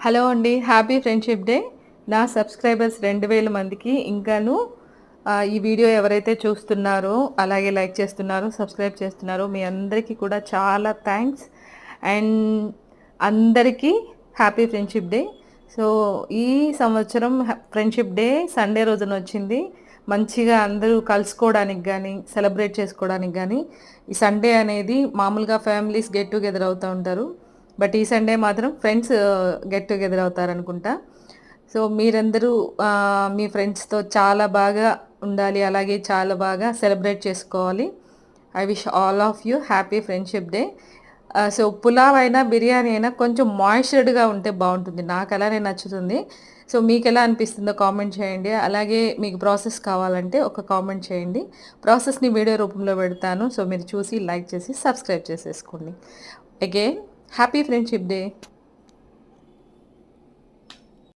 Hello అండి. Happy friendship day. నా subscribers 2000 మందికి ఇంకాను ఈ వీడియో ఎవరైతే చూస్తున్నారో, అలాగే లైక్ చేస్తున్నారో, సబ్‌స్క్రైబ్ చేస్తున్నారో మీ అందరికీ కూడా చాలా థాంక్స్. అండ్ అందరికీ హ్యాపీ ఫ్రెండ్‌షిప్ డే. సో, ఈ సంవత్సరం ఫ్రెండ్‌షిప్ డే సండే రోజున వచ్చింది. మంచిగా అందరూ కలుసుకోవడానికి గానీ, సెలబ్రేట్ చేసుకోవడానికి గానీ, ఈ సండే అనేది మామూలుగా ఫ్యామిలీస్ గెట్ టుగెదర్ అవుతా ఉంటారు. బట్ ఈ సండే మాత్రం ఫ్రెండ్స్ గెట్ టుగెదర్ అవుతారనుకుంటా. సో, మీరందరూ మీ ఫ్రెండ్స్‌తో చాలా బాగా ఉండాలి. అలాగే చాలా బాగా సెలబ్రేట్ చేసుకోవాలి. I wish all of you happy friendship day. So, pulao అయినా, బిర్యానీ అయినా కొంచెం మాయిశ్చర్డ్‌గా ఉంటే బావుంటుంది. నాకు అలానే నచ్చుతుంది. సో, మీకెలా అనిపిస్తుందో కామెంట్ చేయండి. అలాగే మీకు ప్రాసెస్ కావాలంటే ఒక కామెంట్ చేయండి. ప్రాసెస్‌ని వీడియో రూపంలో పెడతాను. సో, మీరు చూసి లైక్ చేసి సబ్స్క్రైబ్ చేసేసుకోండి. Again happy friendship day.